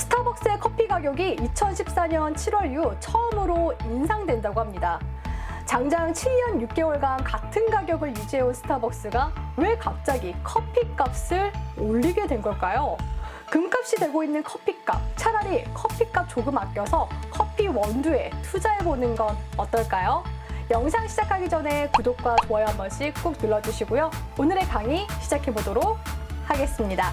스타벅스의 커피 가격이 2014년 7월 이후 처음으로 인상된다고 합니다. 장장 7년 6개월간 같은 가격을 유지해온 스타벅스가 왜 갑자기 커피값을 올리게 된 걸까요? 금값이 되고 있는 커피값, 차라리 커피값 조금 아껴서 커피 원두에 투자해보는 건 어떨까요? 영상 시작하기 전에 구독과 좋아요 한 번씩 꾹 눌러주시고요. 오늘의 강의 시작해보도록 하겠습니다.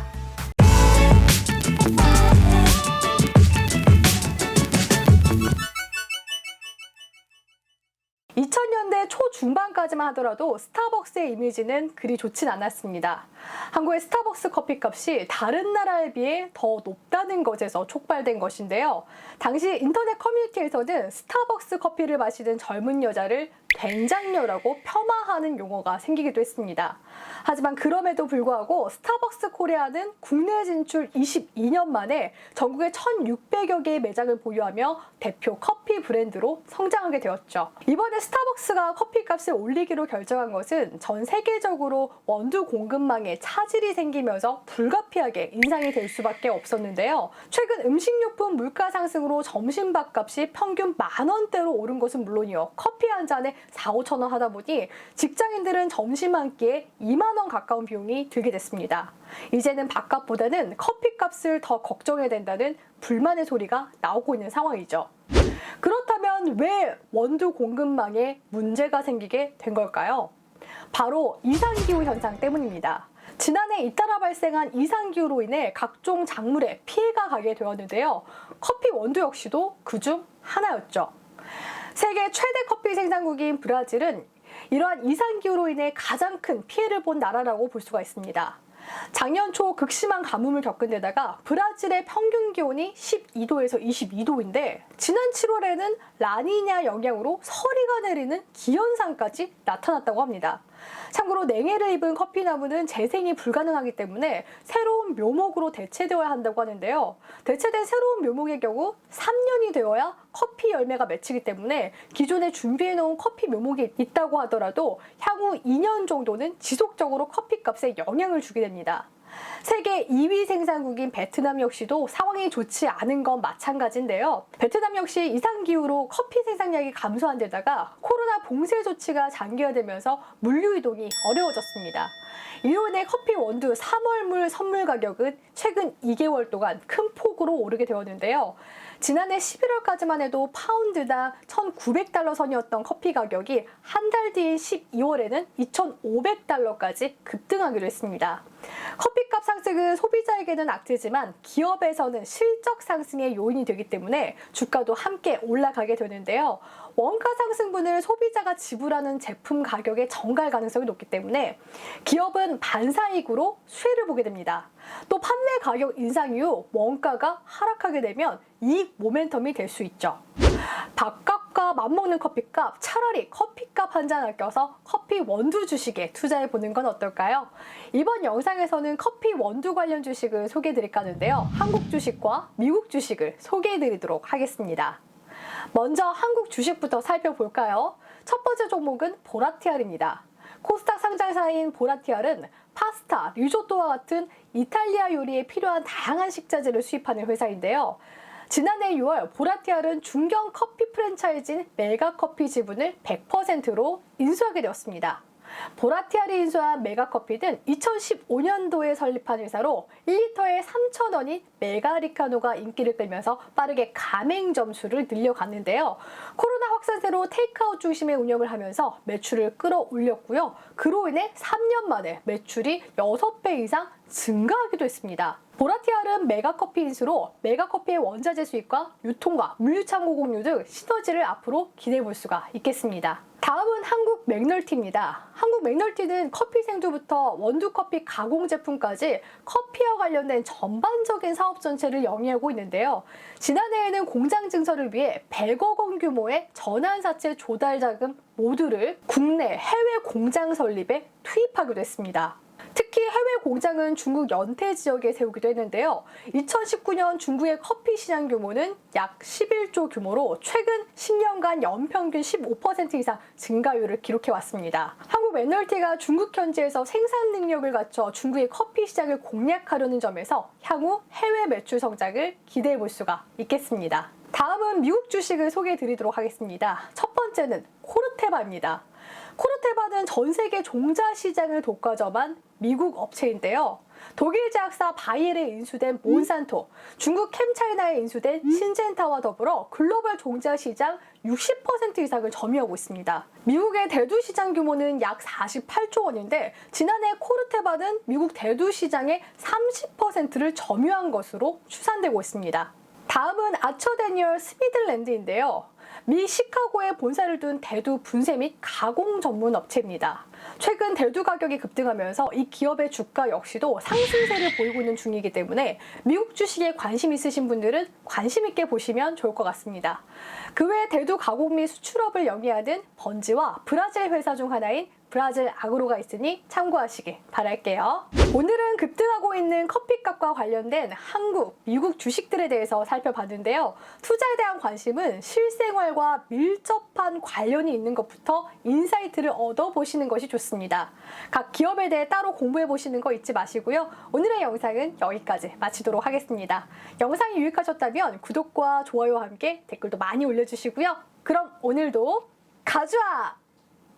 2000년대 초중반까지만 하더라도 스타벅스의 이미지는 그리 좋진 않았습니다. 한국의 스타벅스 커피값이 다른 나라에 비해 더 높다는 것에서 촉발된 것인데요. 당시 인터넷 커뮤니티에서는 스타벅스 커피를 마시는 젊은 여자를 된장녀라고 폄하하는 용어가 생기기도 했습니다. 하지만 그럼에도 불구하고 스타벅스 코리아는 국내 진출 22년 만에 전국에 1,600여 개의 매장을 보유하며 대표 커피 브랜드로 성장하게 되었죠. 이번에 스타벅스가 커피값을 올리기로 결정한 것은 전 세계적으로 원두 공급망에 차질이 생기면서 불가피하게 인상이 될 수밖에 없었는데요. 최근 음식료품 물가 상승으로 점심밥값이 평균 10,000원대로 오른 것은 물론이요. 커피 한 잔에 4,000~5,000원 하다 보니 직장인들은 점심 한 끼에 2만 원 가까운 비용이 들게 됐습니다. 이제는 밥값보다는 커피값을 더 걱정해야 된다는 불만의 소리가 나오고 있는 상황이죠. 그렇다면 왜 원두 공급망에 문제가 생기게 된 걸까요? 바로 이상기후 현상 때문입니다. 지난해 잇따라 발생한 이상기후로 인해 각종 작물에 피해가 가게 되었는데요. 커피 원두 역시도 그중 하나였죠. 세계 최대 커피 생산국인 브라질은 이러한 이상기후로 인해 가장 큰 피해를 본 나라라고 볼 수가 있습니다. 작년 초 극심한 가뭄을 겪은 데다가 브라질의 평균 기온이 12도에서 22도인데 지난 7월에는 라니냐 영향으로 서리가 내리는 기현상까지 나타났다고 합니다. 참고로 냉해를 입은 커피나무는 재생이 불가능하기 때문에 새로운 묘목으로 대체되어야 한다고 하는데요. 대체된 새로운 묘목의 경우 3년이 되어야 커피 열매가 맺히기 때문에 기존에 준비해놓은 커피 묘목이 있다고 하더라도 향후 2년 정도는 지속적으로 커피값에 영향을 주게 됩니다. 세계 2위 생산국인 베트남 역시도 상황이 좋지 않은 건 마찬가지인데요. 베트남 역시 이상기후로 커피 생산량이 감소한 데다가 코로나 봉쇄 조치가 장기화되면서 물류 이동이 어려워졌습니다. 이로 인해 커피 원두 3월물 선물 가격은 최근 2개월 동안 큰 폭으로 오르게 되었는데요. 지난해 11월까지만 해도 파운드당 1,900달러 선이었던 커피 가격이 한 달 뒤인 12월에는 2,500달러까지 급등하기로 했습니다. 커피값 상승은 소비자에게는 악재지만 기업에서는 실적 상승의 요인이 되기 때문에 주가도 함께 올라가게 되는데요. 원가 상승분을 소비자가 지불하는 제품 가격에 전가할 가능성이 높기 때문에 기업은 반사이익으로 수혜를 보게 됩니다. 또 판매 가격 인상 이후 원가가 하락하게 되면 이익 모멘텀이 될 수 있죠. 밥값과 맞먹는 커피값, 차라리 커피값 한 잔 아껴서 커피 원두 주식에 투자해보는 건 어떨까요? 이번 영상에서는 커피 원두 관련 주식을 소개해드릴까 하는데요. 한국 주식과 미국 주식을 소개해드리도록 하겠습니다. 먼저 한국 주식부터 살펴볼까요? 첫 번째 종목은 보라티알입니다. 코스닥 상장사인 보라티알은 파스타, 리조또와 같은 이탈리아 요리에 필요한 다양한 식자재를 수입하는 회사인데요. 지난해 6월 보라티알은 중견 커피 프랜차이즈인 메가커피 지분을 100%로 인수하게 되었습니다. 보라티알이 인수한 메가커피는 2015년도에 설립한 회사로 1리터에 3,000원인 메가리카노가 인기를 끌면서 빠르게 가맹점 수를 늘려갔는데요. 코로나 확산세로 테이크아웃 중심의 운영을 하면서 매출을 끌어올렸고요. 그로 인해 3년 만에 매출이 6배 이상 증가하기도 했습니다. 보라티알은 메가커피 인수로 메가커피의 원자재 수입과 유통과 물류창고 공유 등 시너지를 앞으로 기대해 볼 수가 있겠습니다. 다음은 한국 맥널티입니다. 한국 맥널티는 커피 생두부터 원두커피 가공 제품까지 커피와 관련된 전반적인 사업 전체를 영위하고 있는데요. 지난해에는 공장 증설을 위해 100억 원 규모의 전환사채 조달 자금 모두를 국내 해외 공장 설립에 투입하기도 했습니다. 특히 해외 공장은 중국 연태 지역에 세우기도 했는데요. 2019년 중국의 커피 시장 규모는 약 11조 규모로 최근 10년간 연평균 15% 이상 증가율을 기록해 왔습니다. 한국 맥널티가 중국 현지에서 생산 능력을 갖춰 중국의 커피 시장을 공략하려는 점에서 향후 해외 매출 성장을 기대해 볼 수가 있겠습니다. 다음은 미국 주식을 소개해 드리도록 하겠습니다. 첫 번째는 코르테바입니다. 코르테바는 전 세계 종자 시장을 독과점한 미국 업체인데요. 독일 제약사 바이엘에 인수된 몬산토, 중국 캠차이나에 인수된 신젠타와 더불어 글로벌 종자 시장 60% 이상을 점유하고 있습니다. 미국의 대두 시장 규모는 약 48조 원인데 지난해 코르테바는 미국 대두 시장의 30%를 점유한 것으로 추산되고 있습니다. 다음은 아처 데니얼 스미들랜드인데요. 미 시카고에 본사를 둔 대두 분쇄 및 가공 전문 업체입니다. 최근 대두 가격이 급등하면서 이 기업의 주가 역시도 상승세를 보이고 있는 중이기 때문에 미국 주식에 관심 있으신 분들은 관심 있게 보시면 좋을 것 같습니다. 그 외 대두 가공 및 수출업을 영위하는 번지와 브라질 회사 중 하나인 브라질 아그로가 있으니 참고하시길 바랄게요. 오늘은 급등하고 있는 커피값과 관련된 한국, 미국 주식들에 대해서 살펴봤는데요. 투자에 대한 관심은 실생활과 밀접한 관련이 있는 것부터 인사이트를 얻어보시는 것이 좋습니다. 각 기업에 대해 따로 공부해보시는 거 잊지 마시고요. 오늘의 영상은 여기까지 마치도록 하겠습니다. 영상이 유익하셨다면 구독과 좋아요와 함께 댓글도 많이 올려주시고요. 그럼 오늘도 가즈아!